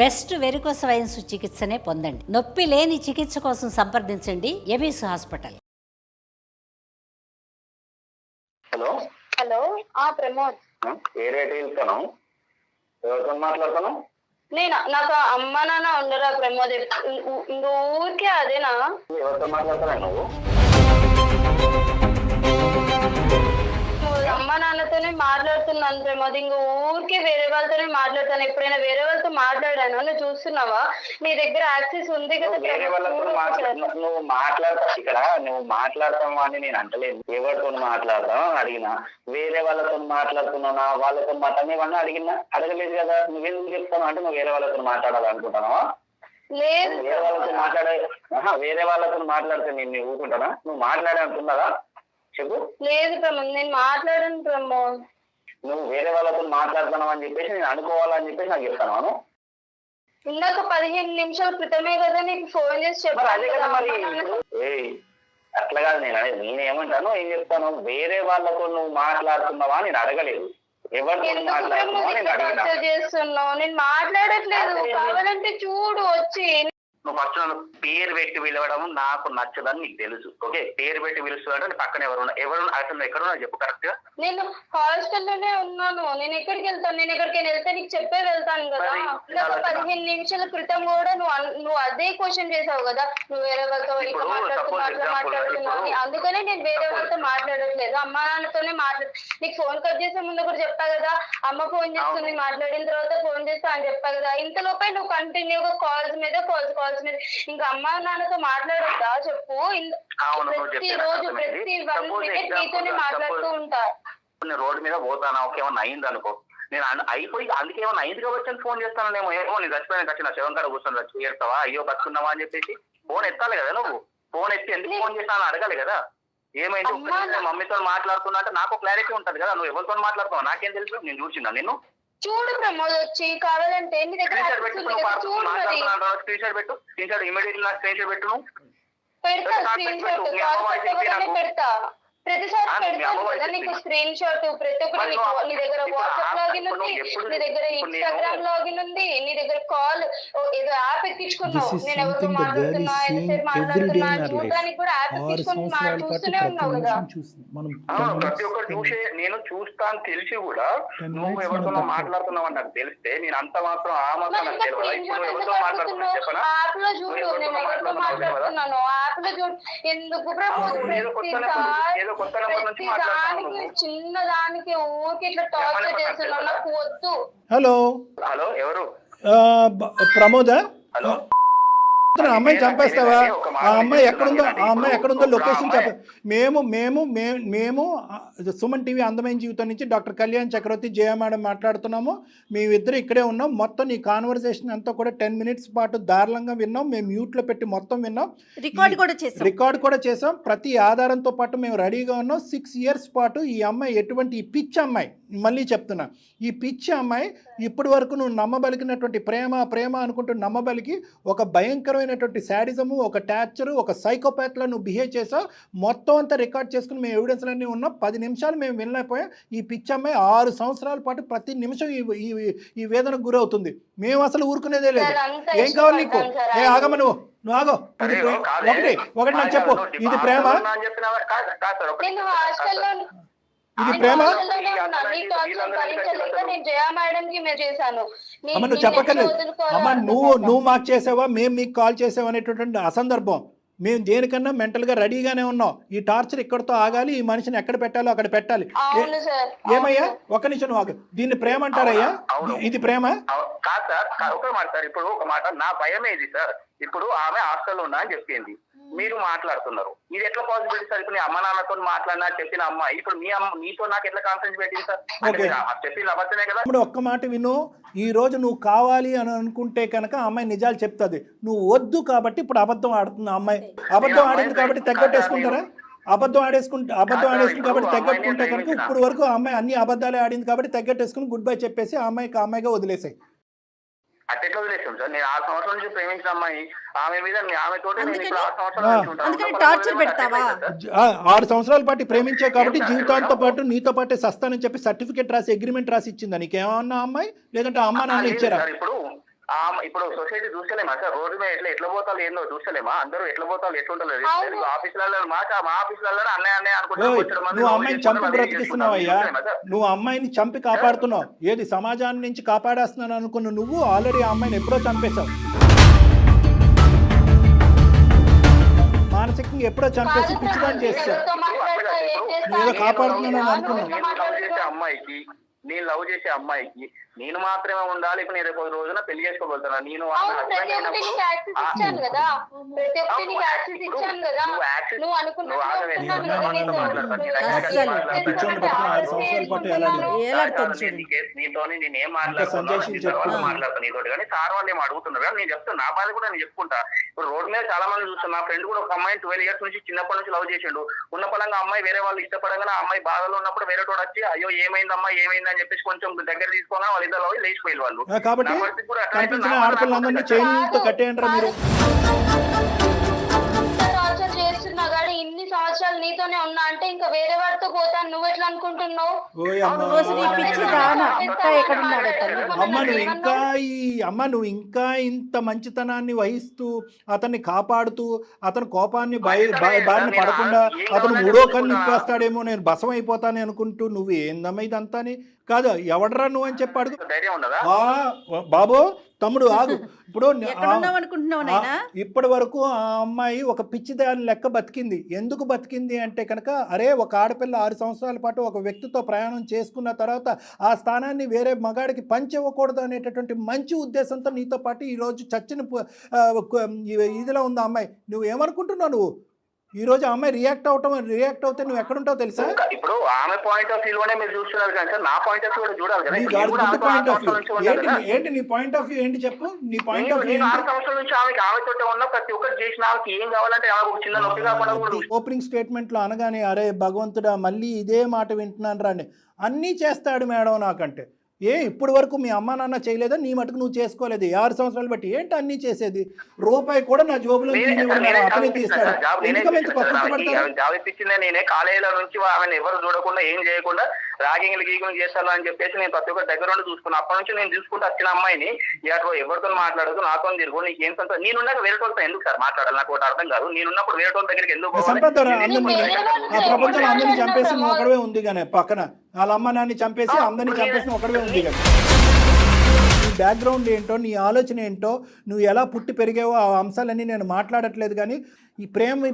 Best varicose wines చికిత్సనే పొందండి. నొప్పి లేని చికిత్స కోసం సంప్రదించండి ఎబిస్ హాస్పిటల్. Hello hello Pramod. ఏ రేట్ వెళ్తాను? ఎవరితో మాట్లాడతాను? నాకు అమ్మ నాన్న ఉండరా ప్రమోద్? ఊరికే అదేనా? ఎవరితో మాట్లాడతానా నువ్వు? అమ్మ నాన్నతోనే మాట్లాడుతున్నాను ప్రమోద్. ఊరికే వేరే వాళ్ళతోనే మాట్లాడతాను. ఎప్పుడైనా వేరే వాళ్ళతో మాట్లాడాను? నువ్వు చూస్తున్నావా? నీ దగ్గర యాక్సెస్ ఉంది కదా. వేరే వాళ్ళతో నువ్వు మాట్లాడతా ఇక్కడ నువ్వు మాట్లాడతావు అని నేను అంటలేదు. ఎవరితో మాట్లాడతావు అడిగినా. వేరే వాళ్ళతో మాట్లాడుతున్నానా వాళ్ళతో మాట్లాడని అడిగినా అడగలేదు కదా. నువ్వెందుకు చెప్తాను అంటే నువ్వు వేరే వాళ్ళతో మాట్లాడాలనుకుంటున్నావా? లేదు, వేరే వాళ్ళతో మాట్లాడితే నేను ఊరుకుంటానా? నువ్వు మాట్లాడే అనుకున్నారా చెప్పు. లేదు ప్రమోద్, నేను మాట్లాడను ప్రమోద్. నువ్వు వేరే వాళ్ళతో మాట్లాడుతున్నావు అని చెప్పేసి నేను అనుకోవాలని చెప్పేసి నాకు చెప్తాను. ఇందాక 15 నిమిషాల క్రితమే కదా నీకు ఫోన్ చేసి చెప్పాను. మరి అట్లా కాదు నేను అనేది. నేనేమంటాను ఏం చెప్తాను, వేరే వాళ్ళతో నువ్వు మాట్లాడుతున్నావా నేను అడగలేదు. ఎవరితో మాట్లాడుతున్నావా నేను అడిగినా. చేస్తున్నావు, నేను మాట్లాడట్లేదు. కావాలంటే చూడు వచ్చి. నువ్వు ఫస్ట్ నన్ను పేరు పెట్టి పిలవడం నాకు నచ్చదని నీకు తెలుసు. ఓకే, పేరు పెట్టి పిలుస్తున్నాడు. పక్కన ఎవరు అసలు ఎక్కడ ఉన్నా చెప్పు కరెక్ట్ గా. నేను హాస్టల్లోనే ఉన్నాను. నేను ఎక్కడికి వెళ్తాను? నేను ఎక్కడికైనా వెళ్తే నీకు చెప్పే వెళ్తాను కదా. 15 నిమిషాల క్రితం కూడా నువ్వు అదే క్వశ్చన్ చేసావు కదా, నువ్వు వేరే వాళ్ళతో మాట్లాడుతున్నావు. అందుకనే నేను వేరే వాళ్ళతో మాట్లాడట్లేదు. అమ్మ నాన్నతోనే నీకు ఫోన్ కట్ చేసే ముందు కూడా చెప్పా కదా, అమ్మ ఫోన్ చేస్తుంది, మాట్లాడిన తర్వాత ఫోన్ చేస్తా అని చెప్పా కదా. ఇంతలోపై నువ్వు కంటిన్యూగా కాల్స్ మీద ఇంకా అమ్మ నాన్నతో మాట్లాడొద్దా చెప్పు? ప్రతి రోజు ప్రతి 1 minute నీతోనే మాట్లాడుతూ ఉంటా. రోడ్డు మీద పోతానా ఏమన్నా అయింది అనుకో, నేను అయిపోయి అందుకే ఏమన్నా అయింది కాబట్టి ఫోన్ చేస్తాను. ఏమో నేను చచ్చిపోయిన వచ్చిన శవం కాడ కూర్చొని చచ్చి ఏడతావా అయ్యో బతుకున్నావా అని చెప్పేసి ఫోన్ ఎత్తాలి కదా. నువ్వు ఫోన్ ఎత్తి ఎందుకు ఫోన్ చేస్తాను అడగాలి కదా. ఏమైంది మమ్మీతో మాట్లాడుతున్నా అంటే నాకు క్లారిటీ ఉంటది కదా. నువ్వు ఎవరితో మాట్లాడుతావు నాకేం తెలుసు? నేను చూసిందా నిన్ను? చూడు ప్రమోద్ వచ్చి కావాలంటే నీ దగ్గర స్క్రీన్ షాట్ పెట్టు. స్క్రీన్ షాట్ ఇమీడియట్లీ నాకు స్క్రీన్ షాట్ పెట్టు. పెడతా స్క్రీన్ షాట్ పెడతా. ప్రతిసారి పెడతాను కదా నీకు స్క్రీన్ షాట్. ప్రతి ఒక్కటి నీ దగ్గర వాట్సాప్ లాగిన్ ఉంది, నీ దగ్గర ఇన్స్టాగ్రామ్ లాగిన్ ఉంది, నీ దగ్గర కాల్ ఏదో యాప్ ఎక్కించుకున్నావు. నేను ఎవరితో మాట్లాడుతున్నా ఎంతసేపు మాట్లాడుతున్నా చూడడానికి కూడా యాప్ ఎక్కించుకుని చూస్తూనే ఉన్నావు కదా. ప్రతి ఒక్కరు చూసే నేను చూస్తా అని తెలిసి కూడా నువ్వు ఎవరితో మాట్లాడుతున్నావు అని నాకు తెలిస్తే నేను అంత మాత్రం ఆ మాత్రం నాకు తెలియదు. ఎవరితో మాట్లాడుతున్నా చెప్పనా? యాప్ లో చూడు, నేను ఎవరితో మాట్లాడుతున్నాను యాప్ లో చూడు. ఎందుకు చిన్న దానికి ఊరికి ఇట్లా టార్చర్ చేస్తున్నావు? నాకు వద్దు. హలో హలో ఎవరు? ప్రమోద. హలో, అమ్మాయి చంపేస్తావా? ఆ అమ్మాయి ఎక్కడుందో లొకేషన్ చెప్ప. మేము సుమన్ టీవీ అందమైన జీవితం నుంచి డాక్టర్ కళ్యాణ్ చక్రవర్తి జయ మేడం మాట్లాడుతున్నాము. మేమిద్దరు ఇక్కడే ఉన్నాం. మొత్తం నీ కాన్వర్సేషన్ అంతా కూడా 10 minutes పాటు దారుణంగా విన్నాం. మేము మ్యూట్లో పెట్టి మొత్తం విన్నాం, రికార్డ్ కూడా చేసాం. ప్రతి ఆధారంతో పాటు మేము రెడీగా ఉన్నాం. 6 years పాటు ఈ అమ్మాయి ఎటువంటి ఈ పిచ్చి అమ్మాయి, మళ్ళీ చెప్తున్నా, ఈ పిచ్చి అమ్మాయి ఇప్పటి వరకు నువ్వు నమ్మబలికినటువంటి ప్రేమ అనుకుంటూ నమ్మబలికి ఒక భయంకరమైనటువంటి శాడిజము, ఒక టార్చరు, ఒక సైకోపాత్లో నువ్వు బిహేవ్ చేసావు. మొత్తం అంతా రికార్డ్ చేసుకుని మేము ఎవిడెన్స్లన్నీ ఉన్నాం. 10 నిమిషాలు మేము వినలేకపోయాం. ఈ పిచ్చి అమ్మాయి 6 సంవత్సరాల పాటు ప్రతి నిమిషం ఈ వేదనకు గురవుతుంది. మేము అసలు ఊరుకునేదే లేదు. ఏం కావాలి నీకు? ఆగమ్మ, నువ్వు ఆగో. ఒకటి నాకు చెప్పు, ఇది ప్రేమ? ఇది ప్రేమ? అమ్మ నువ్వు చెప్పక్కర్లేదు. అమ్మ నువ్వు మాకు చేసావా, మేము మీకు కాల్ చేసావా అనేటటువంటి అసందర్భం. మేము దేనికన్నా మెంటల్గా రెడీగానే ఉన్నాం. ఈ టార్చర్ ఇక్కడితో ఆగాలి. ఈ మనిషిని ఎక్కడ పెట్టాలో అక్కడ పెట్టాలి. ఏమయ్యా ఒక్క నిమిషం నువ్వు ఆగు. దీన్ని ప్రేమ అంటారయ్యా? ఇది ప్రేమ కాదు సార్. ఒక మాట సార్, ఇప్పుడు ఒక మాట, నా భయం ఏది సార్, ఇప్పుడు ఆమె హాస్టల్లో ఉన్నా అని చెప్పింది, మీరు మాట్లాడుతున్నారు. ఇది ఎట్లా పాసిబిలిటీ సార్? ఇప్పుడు నీ అమ్మ నాన్నతో మాట్లాడినా చెప్పిన అమ్మాయి ఇప్పుడు నీతో నాకు ఎట్లా కాన్ఫరెన్స్ పెట్టింది సార్? చెప్పింది అబద్ధమే కదా. ఇప్పుడు ఒక్క మాట విను. ఈ రోజు నువ్వు కావాలి అని అనుకుంటే కనుక అమ్మాయి నిజాలు చెప్తుంది. నువ్వు వద్దు కాబట్టి ఇప్పుడు అబద్ధం ఆడుతుంది. అమ్మాయి అబద్ధం ఆడింది కాబట్టి తగ్గట్టేసుకుంటారా? అబద్ధం ఆడేసుకుంటే కాబట్టి తగ్గట్టుకుంటే కనుక ఇప్పుడు వరకు అమ్మాయి అన్ని అబద్ధాలే ఆడింది కాబట్టి తగ్గట్టేసుకుని గుడ్ బై చెప్పేసి అమ్మాయిగా వదిలేసాయి. అట్లా వదిలేసాం సార్. నేను 6 సంవత్సరాల నుంచి ప్రేమించిన అమ్మాయి, ఆమె మీద ఆమెతో 6 సంవత్సరాల పాటు ప్రేమించావు కాబట్టి జీవితాంతో పాటు నీతో పాటు సస్తానని చెప్పి సర్టిఫికేట్ రాసి అగ్రిమెంట్ రాసి ఇచ్చిందా నీకేమన్నా అమ్మాయి? లేదంటే అమ్మ నాన్న ఇచ్చారా? ఇప్పుడు ఇప్పుడు సొసైటీ చూస్తలేమా సార్? రోడ్డు మీద ఎట్లా పోతాలు ఏందో చూస్తలేమా? అందరూ ఎట్లా పోతాలు ఎట్లుంటలేదు ఆఫీసులలో మా ఆఫీసులలో అన్నయ్య నువ్వు అమ్మాయిని చంపి బ్రతికిస్తున్నావు అయ్యా, నువ్వు అమ్మాయిని చంపి కాపాడుతున్నావు. ఏది సమాజాన్ని నుంచి కాపాడేస్తున్నాను అనుకున్న నువ్వు ఆల్రెడీ ఆ అమ్మాయిని ఎప్పుడో చంపేశావు. మానసికంగా ఎప్పుడో చంపేసి పిచ్చిదాన్ని చేస్తావు. ఏదో కాపాడుతున్నాను అనుకున్నావు. అమ్మాయికి నేను లవ్ చేసే అమ్మాయికి నేను మాత్రమే ఉండాలి. ఇప్పుడు నేను రేపు రోజున పెళ్లి చేసుకోగలుగుతాను. నేను నీతో నేనేం మాట్లాడతాను నీతో కానీ సార్ వాళ్ళు ఏం అడుగుతున్నారు కానీ నేను చెప్తాను. నా బాధ కూడా నేను చెప్పుకుంటా. ఇప్పుడు రోడ్ మీద చాలా మంది చూస్తాను. నా ఫ్రెండ్ కూడా ఒక అమ్మాయి 12 years నుంచి చిన్నప్పటి నుంచి లవ్ చేసిండు. ఉన్న పరంగా అమ్మాయి వేరే వాళ్ళు ఇష్టపడంగా అమ్మాయి బాధలో ఉన్నప్పుడు వేరే తోడు వచ్చి అయ్యో ఏమైందమ్మా ఏమైంది అని చెప్పేసి కొంచెం దగ్గర తీసుకోగా వాళ్ళు ఇద్దరు లేచిపోయి వాళ్ళు. కాబట్టి కనిపించిన ఆడపిల్లందరినీ చైన్తో కట్టేయండి మీరు. చేస్తున్నా కానీ ఇన్ని సంవత్సరాలు నీతోనే ఉన్నా అంటే ఇంకా వేరే వాడితో పోతాను నువ్వు ఎట్లా అనుకుంటున్నావు? నువ్వు ఇంకా ఇంత మంచితనాన్ని వహిస్తూ అతన్ని కాపాడుతూ అతని కోపాన్ని బారిన పడకుండా అతను మూడో కన్ను నింపేస్తాడేమో నేను బసం అయిపోతాను అనుకుంటూ నువ్వు ఏందమ్మా ఇదంతా కాదు ఎవడరా నువ్వు అని చెప్పి అడుగు. బాబు తమ్ముడు ఆగు. ఇప్పుడు ఇప్పటి వరకు ఆ అమ్మాయి ఒక పిచ్చిదాని లెక్క బతికింది. ఎందుకు బతికింది అంటే కనుక అరే ఒక ఆడపిల్ల 6 సంవత్సరాల పాటు ఒక వ్యక్తితో ప్రయాణం చేసుకున్న తర్వాత ఆ స్థానాన్ని వేరే మగాడికి పంచివ్వకూడదు అనేటటువంటి మంచి ఉద్దేశంతో నీతో పాటు ఈరోజు చచ్చిన ఇదిలో ఉంది ఆ అమ్మాయి. నువ్వు ఏమనుకుంటున్నావు? నువ్వు ఈ రోజు ఆ అమ్మాయి రియాక్ట్ అవుతే నువ్వు ఎక్కడుంటావు తెలుసా? ఇప్పుడు ఆమె పాయింట్ ఆఫ్ వ్యూలోనే మీరు చూస్తున్నారు కానీ నా పాయింట్ ఆఫ్ వ్యూ కూడా చూడాలి కదా. ఏంటి నీ పాయింట్ ఆఫ్ వ్యూ ఏంటి చెప్పు. నీ పాయింట్ ఆఫ్ వ్యూ 6 సంవత్సరాల నుంచి ఆమెతో ఉన్న ప్రతి ఒక్కరు చేసిన ఆమెకి ఏం కావాలంటే ఆమె ఒక చిన్న నొప్పి కాకుండా ఓపెనింగ్ స్టేట్మెంట్ లో అనగానే అరే భగవంతుడా మళ్ళీ ఇదే మాట వింటున్నాను రాని అన్నీ చేస్తాడు మేడం నాకంటే. ఇప్పటి వరకు మీ అమ్మా నాన్న చేయలేదా? నీ మటుకు నువ్వు చేసుకోలేదు 6 సంవత్సరాలు బట్టి. ఏంటి అన్నీ చేసేది? రూపాయి కూడా నా జోబులో అతనే తీస్తాడు. జాబ్ ఇప్పించిందే నేనే. కాలేజీలో నుంచి ఆమెను ఎవరు చూడకుండా ఏం చేయకుండా రాగింగ్లు గీగులు చేస్తాను అని చెప్పేసి నేను ప్రతి ఒక్కరి దగ్గర ఉండి చూసుకున్నాను. అప్పటి నుంచి నేను చూసుకుంటూ వచ్చిన అమ్మాయిని ఎవరితో మాట్లాడదు నాతో తిరుగు నీకు ఏం సంత నేనున్నాక వేరే వాళ్ళతో ఎందుకు సార్ మాట్లాడాలి? నాకు ఒకటి అర్థం కాదు. నేనున్నప్పుడు వేరే వాళ్ళ దగ్గరికి ఎందుకు ప్రపంచంలో అందరినీ చంపేసి నువ్వు ఒకడే ఉంది కానీ పక్కన వాళ్ళ అమ్మ నాన్ని చంపేసి అందరినీ చంపేసి ఒకడే ఉంది కానీ నీ బ్యాక్గ్రౌండ్ ఏంటో నీ ఆలోచన ఏంటో నువ్వు ఎలా పుట్టి పెరిగావో ఆ అంశాలన్నీ నేను మాట్లాడట్లేదు. కానీ ఈ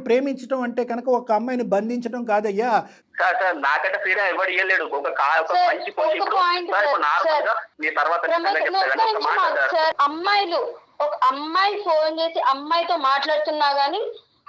ప్రేమించడం అంటే కనుక ఒక అమ్మాయిని బంధించడం కాదయ్యా. నాకంటే ఫ్రీడమ్ ఎవరు ఇవ్వలేడు. అమ్మాయిలు ఒక అమ్మాయి ఫోన్ చేసి అమ్మాయితో మాట్లాడుతున్నా గానీ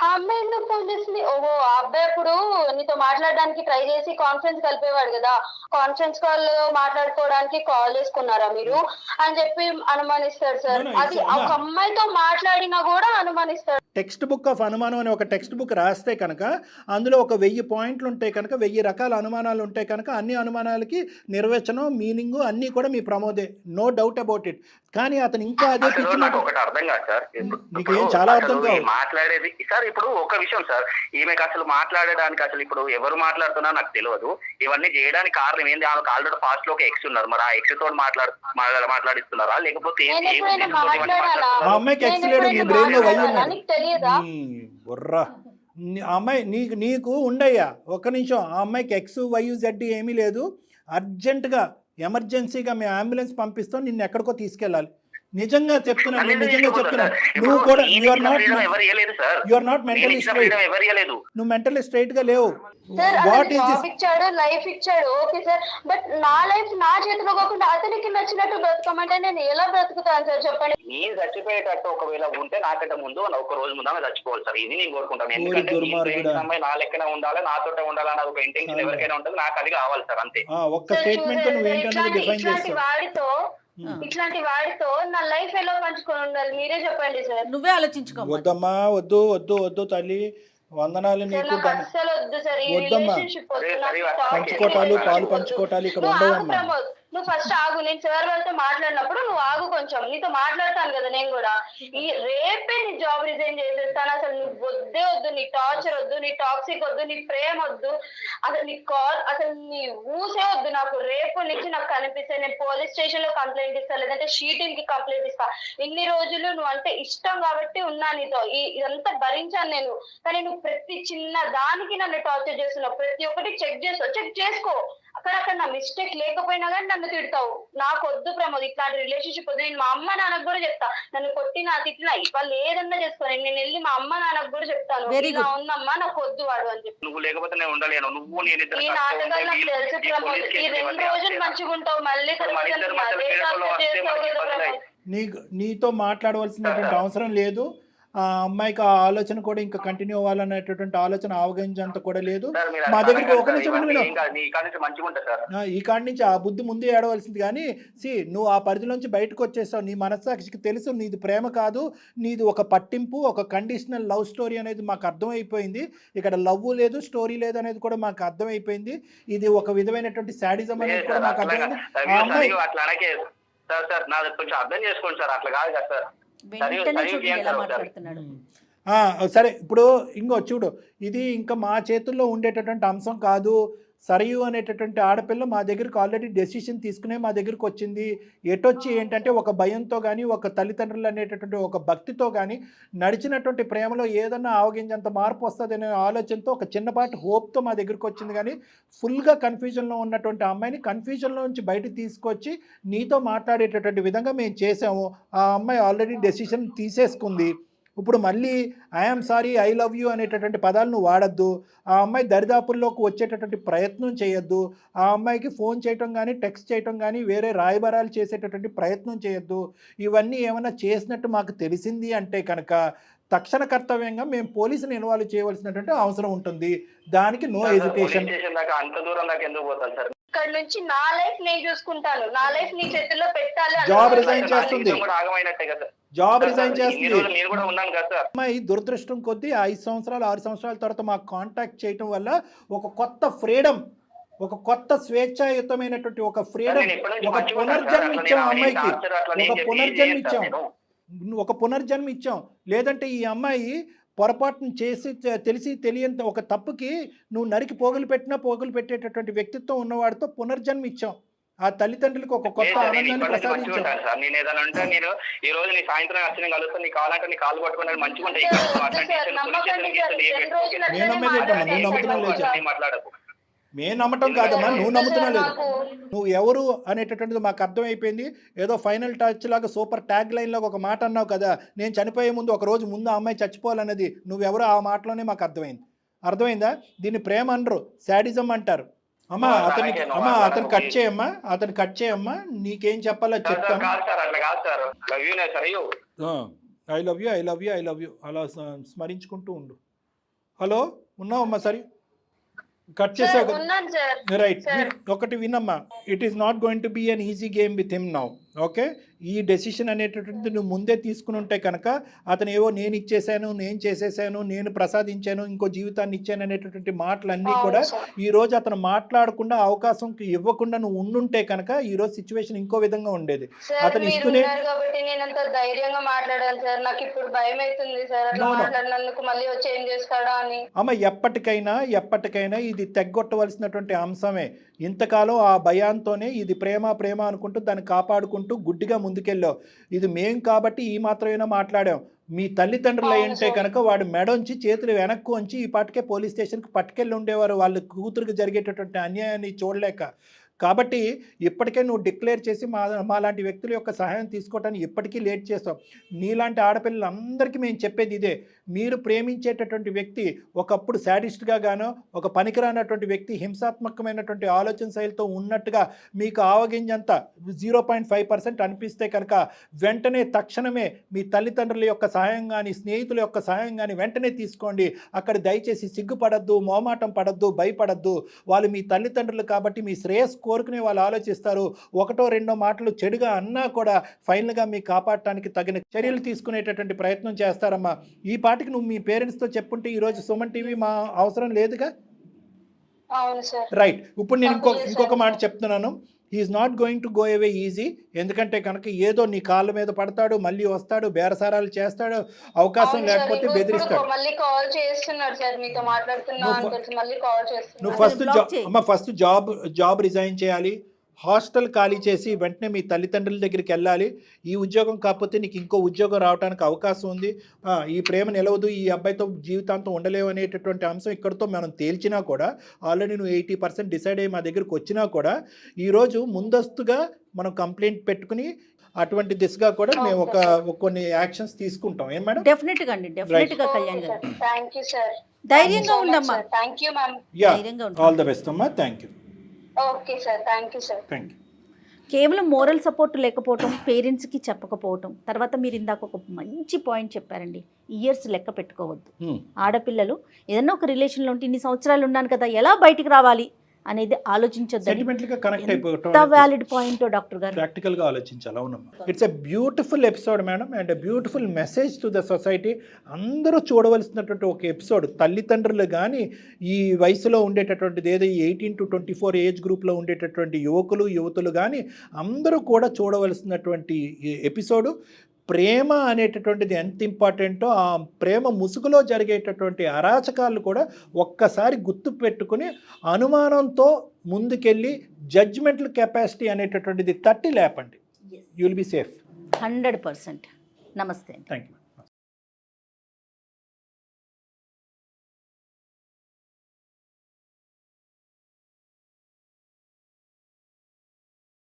ఆ అమ్మాయి ఎందుకు ఫోన్ చేసింది? ఓహో ఆ అబ్బాయి ఇప్పుడు నీతో మాట్లాడడానికి ట్రై చేసి కాన్ఫరెన్స్ కలిపేవాడు కదా, కాన్ఫరెన్స్ కాల్ మాట్లాడుకోవడానికి కాల్ చేసుకున్నారా మీరు అని చెప్పి అనుమానిస్తాడు సార్. అది ఒక అమ్మాయితో మాట్లాడినా కూడా అనుమానిస్తాడు. టెక్స్ట్ బుక్ ఆఫ్ అనుమానం అని ఒక టెక్స్ట్ బుక్ రాస్తే కనుక అందులో ఒక 1000 పాయింట్లు ఉంటాయి కనుక 1000 రకాల అనుమానాలు ఉంటాయి కనుక అన్ని అనుమానాలకి నిర్వచనం మీనింగ్ అన్నీ కూడా మీ ప్రమోదే, నో డౌట్ అబౌట్ ఇట్. కానీ అతను ఇంకా అదే ఒకటి అర్థం కాదు సార్. మీకు ఏం చాలా అర్థం కాదు మాట్లాడేది సార్. ఇప్పుడు ఒక విషయం సార్, ఈమెకు అసలు మాట్లాడడానికి అసలు ఇప్పుడు ఎవరు మాట్లాడుతున్నా నాకు తెలియదు. ఇవన్నీ చేయడానికి కారణం ఏంది? ఆమెకు ఆల్రెడీ ఫాస్ట్ లో ఒక ఎక్స్ ఉన్నారు. మరి ఆ ఎక్స్ తోటి మాట్లాడిస్తున్నారా లేకపోతే అమ్మాయికి ఎక్స్ లేడు నీ బ్రెయిన్ లో వై బుర్రా అమ్మాయి నీకు ఉండయ్యా ఒక్క నిమిషం. ఆ అమ్మాయికి ఎక్స్ వై జెడ్ ఏమీ లేదు. అర్జెంటుగా ఎమర్జెన్సీగా మేము అంబులెన్స్ పంపిస్తాం, నిన్ను ఎక్కడికో తీసుకెళ్ళాలి. నిజంగా చెప్తున్నాను, నిజంగా చెప్తున్నాను. నువ్వు కూడా you are not mentally straight. నువ్వు మెంటలీ స్ట్రైట్ గా లేవు. What is this? ఇచ్చాడు లైఫ్ ఇచ్చాడు ఓకే సార్, బట్ నా లైఫ్ నా చేతిలో కాకుండా అతనికి నచ్చినట్టు బ్రతకమంటే నేను ఎలా బ్రతుకుతాను సార్ చెప్పండి. నేను చచ్చిపోయేటట్టు ఒకవేళ ఉంటే నాకంటే ముందు ఒక రోజు ముందు చచ్చిపోవాలి సార్. ఇది నేను కోరుకుంటాను. ఎందుకంటే అమ్మాయి నా లెక్కనే ఉండాలి, నాతోటే ఉండాలని ఒక ఇంటెన్షన్ ఎవరికైనా ఉంటుంది. నాకు అది కావాలి సార్ అంతే. ఒక్క స్టేట్మెంట్ నువ్వు ఏంటనేది డిఫైన్ చేస్తావు. ఇట్లాంటి వాడితో నా లైఫ్ ఎలా పంచుకొని ఉండాలి మీరే చెప్పండి సార్. నువ్వే ఆలోచించుకో. వద్దమ్మా వద్దు వద్దు వద్దు తల్లి, వందనాలు నీకు. వద్దమ్మా పంచుకోటాలు పాలు పంచుకోటాలు ఇక్కడ ఉండవమ్మా. నువ్వు ఫస్ట్ ఆగు, నేను సార్ వాళ్ళతో మాట్లాడినప్పుడు నువ్వు ఆగు కొంచెం, నీతో మాట్లాడతాను కదా నేను కూడా. ఈ రేపే నీ జాబ్ రిజైన్ చేసేస్తాను. అసలు నువ్వు వద్దే వద్దు, నీ టార్చర్ వద్దు, నీ టాక్సిక్ వద్దు, నీ ప్రేమ వద్దు, అసలు నీ కాల్, అసలు నీ ఊసే వద్దు నాకు. రేపు నుంచి నాకు కనిపిస్తే నేను పోలీస్ స్టేషన్ లో కంప్లైంట్ ఇస్తా, లేదంటే షీటింగ్ కి కంప్లైంట్ ఇస్తా. ఇన్ని రోజులు నువ్వు అంటే ఇష్టం కాబట్టి ఉన్నా నీతో, ఇదంతా భరించాను నేను. కానీ నువ్వు ప్రతి చిన్న దానికి నన్ను టార్చర్ చేస్తున్నావు, ప్రతి ఒక్కటి చెక్ చేసుకో. అక్కడ నా మిస్టేక్ లేకపోయినా కానీ నన్ను తిడతావు. నాకు వద్దు ప్రమోద్, ఇట్లాంటి రిలేషన్షిప్ వద్దు. నేను మా అమ్మ నాన్నకు కూడా చెప్తా, నన్ను కొట్టినా తిట్టినా వాళ్ళు ఏదన్నా చేసుకోని నేను వెళ్ళి మా అమ్మ నాన్నకు కూడా చెప్తాను, ఇలా ఉందమ్మా నాకు వద్దు వాడు అని చెప్పి. నువ్వు లేకపోతే నేను ఉండలేను. నువ్వు ఈ నాటకాలు నాకు తెలుసు ప్రమోద్. ఈ 2 రోజులు మంచిగా ఉంటావు, మళ్ళీ అదే చేస్తావు కదా ప్రమోద్. నీతో మాట్లాడవలసినటువంటి అవసరం లేదు. ఆ అమ్మాయికి ఆ ఆలోచన కూడా ఇంకా కంటిన్యూ అవ్వాలనేటటువంటి ఆలోచన అవగంజంత కూడా లేదు. మా దగ్గరికి ఒక నిమిషం ఈ కాడి నుంచి ఆ బుద్ధి ముందే ఏడవలసింది. కానీ నువ్వు ఆ పరిధిలోంచి బయటకు వచ్చేసావు. నీ మనస్సాక్షికి తెలుసు నీది ప్రేమ కాదు, నీది ఒక పట్టింపు, ఒక కండిషనల్ లవ్ స్టోరీ అనేది మాకు అర్థమైపోయింది. ఇక్కడ లవ్ లేదు, స్టోరీ లేదు అనేది కూడా మాకు అర్థమైపోయింది. ఇది ఒక విధమైనటువంటి శాడిజం అనేది కూడా మాకు అర్థమైంది. ఆ అమ్మాయి అర్థం చేసుకోండి సార్, అట్లా కాదు కదా సార్. సరే, ఇప్పుడు ఇంకో చూడు, ఇది ఇంకా మా చేతుల్లో ఉండేటటువంటి అంశం కాదు. సరయు అనేటటువంటి ఆడపిల్ల మా దగ్గరికి ఆల్రెడీ డెసిషన్ తీసుకునే మా దగ్గరికి వచ్చింది. ఎటొచ్చి ఏంటంటే ఒక భయంతో కానీ, ఒక తల్లిదండ్రులు అనేటటువంటి ఒక భక్తితో కానీ, నడిచినటువంటి ప్రేమలో ఏదన్నా ఆవగించేంత మార్పు వస్తుంది అనే ఆలోచనతో ఒక చిన్నపాటి హోప్తో మా దగ్గరికి వచ్చింది. కానీ ఫుల్గా కన్ఫ్యూజన్లో ఉన్నటువంటి అమ్మాయిని కన్ఫ్యూజన్లో నుంచి బయట తీసుకొచ్చి నీతో మాట్లాడేటటువంటి విధంగా మేము చేసాము. ఆ అమ్మాయి ఆల్రెడీ డెసిషన్ తీసేసుకుంది. ఇప్పుడు మళ్ళీ I'm sorry, I love you అనేటటువంటి పదాలను వాడద్దు. ఆ అమ్మాయి దరిదాపుల్లోకి వచ్చేటటువంటి ప్రయత్నం చేయొద్దు. ఆ అమ్మాయికి ఫోన్ చేయటం కానీ, టెక్స్ట్ చేయటం కానీ, వేరే రాయబారాలు చేసేటటువంటి ప్రయత్నం చేయొద్దు. ఇవన్నీ ఏమైనా చేసినట్టు మాకు తెలిసింది అంటే కనుక తక్షణ కర్తవ్యంగా మేము పోలీసుని ఇన్వాల్వ్ చేయవలసినటువంటి అవసరం ఉంటుంది. దానికి నో ఎడ్యుకేషన్. అంత దూరం దాకా ఎందుకు పోతాను సార్? ఇక్కడ నుంచి నా లైఫ్ నేను చూసుకుంటాను, నా లైఫ్ నీ చేతుల్లో పెట్టాలి. జాబ్ రిజైన్ చేస్తుంది, జాబ్ రిజైన్ చేస్తుంది. అమ్మాయి దురదృష్టం కొద్దీ 5 సంవత్సరాలు 6 సంవత్సరాల తర్వాత మాకు కాంటాక్ట్ చేయటం వల్ల ఒక కొత్త ఫ్రీడమ్, ఒక కొత్త స్వేచ్ఛాయుతమైనటువంటి ఒక ఫ్రీడమ్, ఒక పునర్జన్మ ఇచ్చాం అమ్మాయికి. ఒక పునర్జన్మ ఇచ్చాం. లేదంటే ఈ అమ్మాయి పొరపాటును చేసి తెలిసి తెలియని ఒక తప్పుకి నువ్వు నరికి పోగులు పెట్టేటటువంటి వ్యక్తిత్వం ఉన్నవాడితో పునర్జన్మ ఇచ్చాం. ఆ తల్లిదండ్రులకు ఒక కొత్త ఆనందాన్ని ప్రసాదించాం. నేను ఏదైనా ఉంటే నేను ఈ రోజు నీ సాయంత్రం వచ్చి నేను కలుస్తాను, నీ కావాలంటే నీ కాలు పట్టుకుని మంచిగా ఉంటాయి. మాట్లాడకు. మేము నమ్మటం కాదమ్మా, నువ్వు నమ్ముతున్నా లేదు. నువ్వు ఎవరు అనేటటువంటిది మాకు అర్థమైపోయింది. ఏదో ఫైనల్ టచ్ లాగా సూపర్ ట్యాగ్ లైన్ లాగా ఒక మాట అన్నావు కదా, నేను చనిపోయే ముందు ఒక రోజు ముందు ఆ అమ్మాయి చచ్చిపోవాలన్నది నువ్వెవరు ఆ మాటలోనే మాకు అర్థమైందా? దీన్ని ప్రేమ అనరు, శాడిజం అంటారు. అమ్మా అతను కట్ చేయమ్మా, నీకేం చెప్పాలో చెప్తాను. ఐ లవ్ యూ అలా స్మరించుకుంటూ ఉండు. హలో, ఉన్నావమ్మా? సరే, కట్ చేసావు. రైట్, ఒకటి వినమ్మా. It is not going to be an easy game with him now. Okay, ఈ డెసిషన్ అనేటటువంటిది నువ్వు ముందే తీసుకుని ఉంటే కనుక అతను ఏవో నేను ఇచ్చేసాను, నేను చేసేసాను, నేను ప్రసాదించాను, ఇంకో జీవితాన్ని ఇచ్చాను అనేటటువంటి మాటలన్నీ కూడా ఈ రోజు అతను మాట్లాడకుండా అవకాశం ఇవ్వకుండా నువ్వు ఉండుంటే కనుక ఈ రోజు సిచ్యువేషన్ ఇంకో విధంగా ఉండేది. అతను ఇస్తూనే అమ్మ ఎప్పటికైనా ఇది తెగ్గొట్టవలసినటువంటి అంశమే. ఇంతకాలం ఆ భయాంతోనే ఇది ప్రేమ అనుకుంటూ దాన్ని కాపాడుకుంటూ గుడ్డిగా ముందుకెళ్ళావు. ఇది మేం కాబట్టి ఈ మాత్రమేనా మాట్లాడాం. మీ తల్లిదండ్రులు అయ్యంటే కనుక వాడు మెడొంచి చేతులు వెనక్కు ఉంచి ఈ పాటికే పోలీస్ స్టేషన్కి పట్టుకెళ్ళి ఉండేవారు, వాళ్ళ కూతురికి జరిగేటటువంటి అన్యాయాన్ని చూడలేక. కాబట్టి ఇప్పటికే నువ్వు డిక్లేర్ చేసి మా లాంటి వ్యక్తుల యొక్క సహాయం తీసుకోవటానికి ఇప్పటికీ లేట్ చేస్తావు. నీలాంటి ఆడపిల్లలందరికీ మేము చెప్పేది ఇదే, మీరు ప్రేమించేటటువంటి వ్యక్తి ఒకప్పుడు శాడిస్ట్గా గానో, ఒక పనికిరానటువంటి వ్యక్తి హింసాత్మకమైనటువంటి ఆలోచన శైలితో ఉన్నట్టుగా మీకు ఆవగింజంత 0.5% అనిపిస్తే కనుక వెంటనే తక్షణమే మీ తల్లిదండ్రుల యొక్క సహాయం కానీ, స్నేహితుల యొక్క సహాయం కానీ వెంటనే తీసుకోండి. అక్కడ దయచేసి సిగ్గుపడద్దు, మోమాటం పడద్దు, భయపడద్దు. వాళ్ళు మీ తల్లిదండ్రులు కాబట్టి మీ శ్రేయస్ కోరుకునే వాళ్ళు ఆలోచిస్తారు. 1-2 మాటలు చెడుగా అన్నా కూడా ఫైనల్గా మీకు కాపాడటానికి తగిన చర్యలు తీసుకునేటటువంటి ప్రయత్నం చేస్తారమ్మా. ఈ పాటికి నువ్వు మీ పేరెంట్స్తో చెప్పుంటే ఈరోజు సుమన్ టీవీ మా అవసరం లేదుగా. రైట్, ఇప్పుడు నేను ఇంకొక మాట చెప్తున్నాను. He is not going to go away easy. ఎందుకంటే కనుక ఏదో నీ కాళ్ళ మీద పడతాడు, మళ్ళీ వస్తాడు, బేరసారాలు చేస్తాడు, అవకాశం అవును సార్, లేకపోతే ఇప్పుడు బెదిరిస్తాడు. మళ్ళీ కాల్ చేస్తున్నాడు సార్, మీతో మాట్లాడుతున్నా అని తెలిసి మళ్ళీ కాల్ చేస్తున్నాడు. నువ్వు అసలు ఫస్ట్ జాబ్ రిజైన్ చేయాలి, హాస్టల్ ఖాళీ చేసి వెంటనే మీ తల్లిదండ్రుల దగ్గరికి వెళ్ళాలి. ఈ ఉద్యోగం కాకపోతే నీకు ఇంకో ఉద్యోగం రావడానికి అవకాశం ఉంది. ఈ ప్రేమ నిలవదు, ఈ అబ్బాయితో జీవితాంతం ఉండలేవు అనేటటువంటి అంశం ఇక్కడితో మనం తేల్చినా కూడా, ఆల్రెడీ నువ్వు 80% డిసైడ్ అయ్యి మా దగ్గరికి వచ్చినా కూడా, ఈరోజు ముందస్తుగా మనం కంప్లైంట్ పెట్టుకుని అటువంటి దిశగా కూడా మేము కొన్ని యాక్షన్స్ తీసుకుంటాం. ఏం మేడం? డెఫినెట్గా అండి, డెఫినెట్గా కళ్యాణ్ గారు. థ్యాంక్ యూ సార్, ధైర్యంగా ఉండమ్మా. Thank you ma'am. యా, ధైర్యంగా ఉండు. ఆల్ ద బెస్ట్ అమ్మా. Thank you. Okay sir, thank you sir. Thank you. కేవలం మోరల్ సపోర్ట్ లేకపోవటం, పేరెంట్స్కి చెప్పకపోవటం, తర్వాత మీరు ఇందాక ఒక మంచి పాయింట్ చెప్పారండి, ఇయర్స్ లెక్క పెట్టుకోవద్దు. ఆడపిల్లలు ఏదన్నా ఒక రిలేషన్లో ఉంటే ఇన్ని సంవత్సరాలు ఉన్నాను కదా, ఎలా బయటికి రావాలి అనేది ఆలోచించొద్దు. సెంటిమెంటల్ గా కనెక్ట్ అయిపోవటం వ్యాలిడ్ పాయింట్ డాక్టర్ గారు. ప్రాక్టికల్ గా ఆలోచించాలి. అవునమ్మా, it's a beautiful episode madam, and a beautiful message to the society. అందరూ చూడవలసినటువంటి ఒక ఎపిసోడ్. తల్లిదండ్రులు కానీ, ఈ వయసులో ఉండేటటువంటిది ఏదో 18 to 24 ఏజ్ గ్రూప్లో ఉండేటటువంటి యువతులు కానీ అందరూ కూడా చూడవలసినటువంటి ఎపిసోడు. ప్రేమ అనేటటువంటిది ఎంత ఇంపార్టెంటో, ఆ ప్రేమ ముసుగులో జరిగేటటువంటి అరాచకాలు కూడా ఒక్కసారి గుర్తు పెట్టుకుని అనుమానంతో ముందుకెళ్ళి జడ్జ్మెంటల్ కెపాసిటీ అనేటటువంటిది తట్టి లేపండి. You will be safe. 100%. నమస్తే. Thank you.